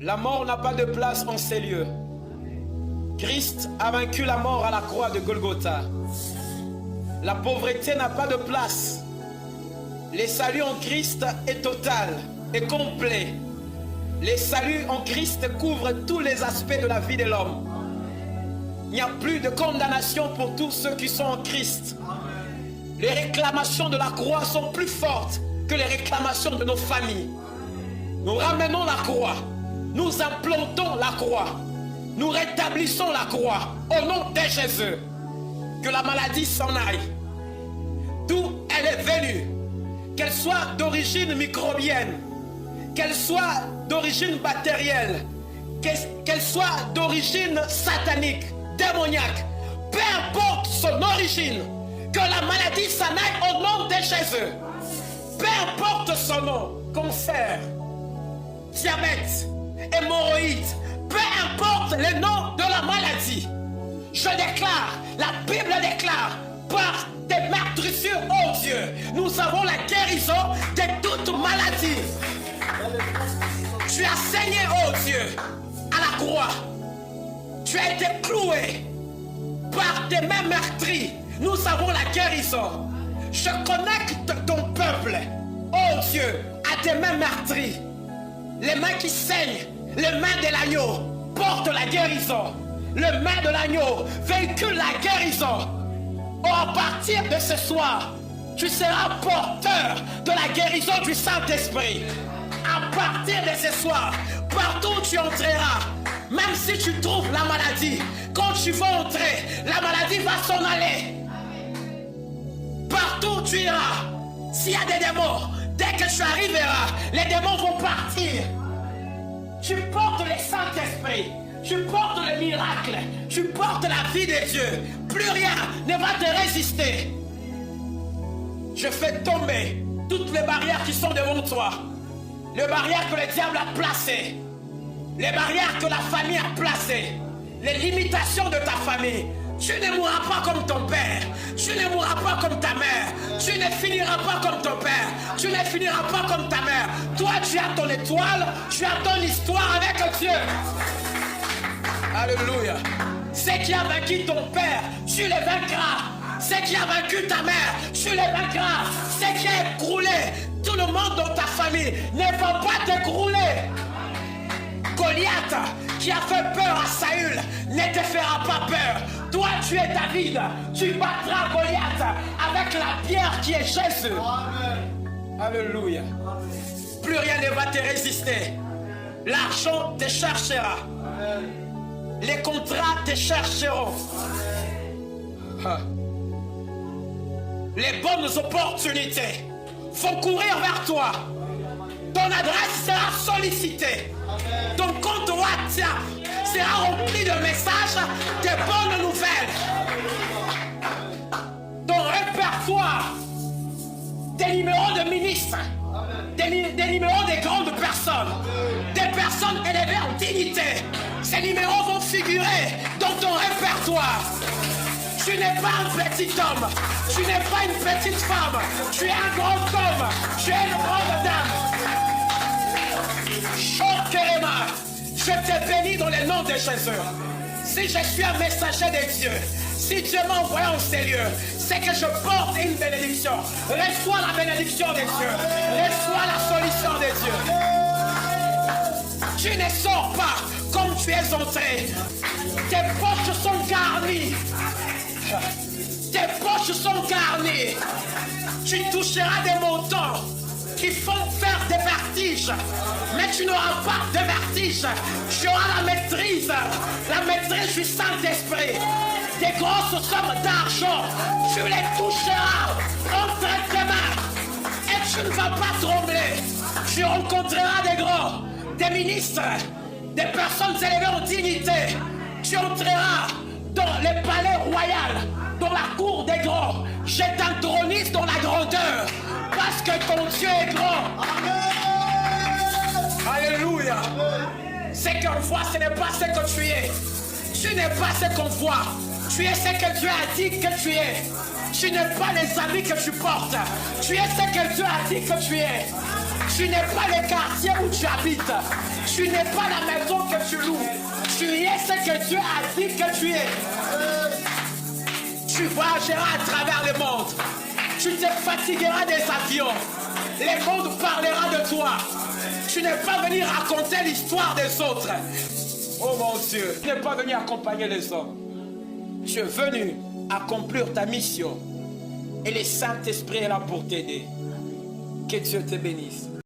La mort n'a pas de place en ces lieux. Christ a vaincu la mort à la croix de Golgotha. La pauvreté n'a pas de place. Le salut en Christ est total et complet. Le salut en Christ couvre tous les aspects de la vie de l'homme. Il n'y a plus de condamnation pour tous ceux qui sont en Christ. Les réclamations de la croix sont plus fortes que les réclamations de nos familles. Nous ramenons la croix. Nous implantons la croix. Nous rétablissons la croix au nom de Jésus. Que la maladie s'en aille. D'où elle est venue. Qu'elle soit d'origine microbienne. Qu'elle soit d'origine bactérielle. Qu'elle soit d'origine satanique, démoniaque. Peu importe son origine. Que la maladie s'en aille au nom de Jésus. Peu importe son nom. Cancer, diabète, hémorroïdes. Peu importe le nom de la maladie. Je déclare, la Bible déclare, par tes meurtrissures, oh Dieu, nous avons la guérison de toute maladie. Tu as saigné, oh Dieu, à la croix. Tu as été cloué par tes mains meurtries. Nous avons la guérison. Je connecte ton peuple, oh Dieu, à tes mains meurtries. Les mains qui saignent, les mains de l'agneau portent la guérison. Le main de l'agneau véhicule la guérison. Oh, à partir de ce soir, tu seras porteur de la guérison du Saint-Esprit. À partir de ce soir, partout où tu entreras, même si tu trouves la maladie, quand tu vas entrer, la maladie va s'en aller. Partout où tu iras, s'il y a des démons, dès que tu arriveras, les démons vont partir. Tu portes le Saint-Esprit, tu portes le miracle, tu portes la vie de Dieu. Plus rien ne va te résister. Je fais tomber toutes les barrières qui sont devant toi. Les barrières que le diable a placées, les barrières que la famille a placées, les limitations de ta famille. Tu ne mourras pas comme ton père. Tu ne mourras pas comme ta mère. Tu ne finiras pas comme ton père. Tu ne finiras pas comme ta mère. Toi, tu as ton étoile. Tu as ton histoire avec Dieu. Alléluia. Ce qui a vaincu ton père, tu le vaincras. Ce qui a vaincu ta mère, tu le vaincras. Ce qui a écroulé tout le monde dans ta famille ne va pas t'écrouler. Goliath, qui a fait peur à Saül, ne te fera pas peur. Toi, tu es David. Tu battras Goliath avec la pierre qui est Jésus. Amen. Alléluia. Plus rien ne va te résister. L'argent te cherchera. Amen. Les contrats te chercheront. Les bonnes opportunités vont courir vers toi. Ton adresse sera sollicitée. Ton compte WhatsApp sera rempli de messages, de bonnes nouvelles. Ton répertoire, des numéros de ministres, des numéros de grandes personnes, des personnes élevées en dignité. Ces numéros vont figurer dans ton répertoire. Tu n'es pas un petit homme, tu n'es pas une petite femme, tu es un grand homme, tu es une grande dame. Oh Kéréma, je te bénis dans le nom de Jésus. Si je suis un messager de Dieu, si Dieu m'a envoyé en ces lieux, c'est que je porte une bénédiction. Reçois la bénédiction de Dieu. Reçois la solution de Dieu. Tu ne sors pas comme tu es entré. Tes poches sont garnies. Tes poches sont garnies. Tu toucheras des montants qui font faire des vertiges. Mais tu n'auras pas de vertige. Tu auras la maîtrise du Saint-Esprit. Des grosses sommes d'argent, tu les toucheras entre tes mains. Et tu ne vas pas trembler. Tu rencontreras des grands, des ministres, des personnes élevées en dignité. Tu entreras dans le palais royal, dans la cour des grands. Je t'intronise dans la grandeur, parce que ton Dieu est grand. Amen. Alléluia. Ce qu'on voit, ce n'est pas ce que tu es. Tu n'es pas ce qu'on voit. Tu es ce que Dieu a dit que tu es. Tu n'es pas les habits que tu portes. Tu es ce que Dieu a dit que tu es. Tu n'es pas le quartier où tu habites. Tu n'es pas la maison que tu loues. Tu es ce que Dieu a dit que tu es. Tu voyageras à travers le monde. Tu te fatigueras des avions. Le monde parlera de toi. Tu n'es pas venu raconter l'histoire des autres. Oh mon Dieu, tu n'es pas venu accompagner les hommes. Tu es venu accomplir ta mission. Et le Saint-Esprit est là pour t'aider. Que Dieu te bénisse.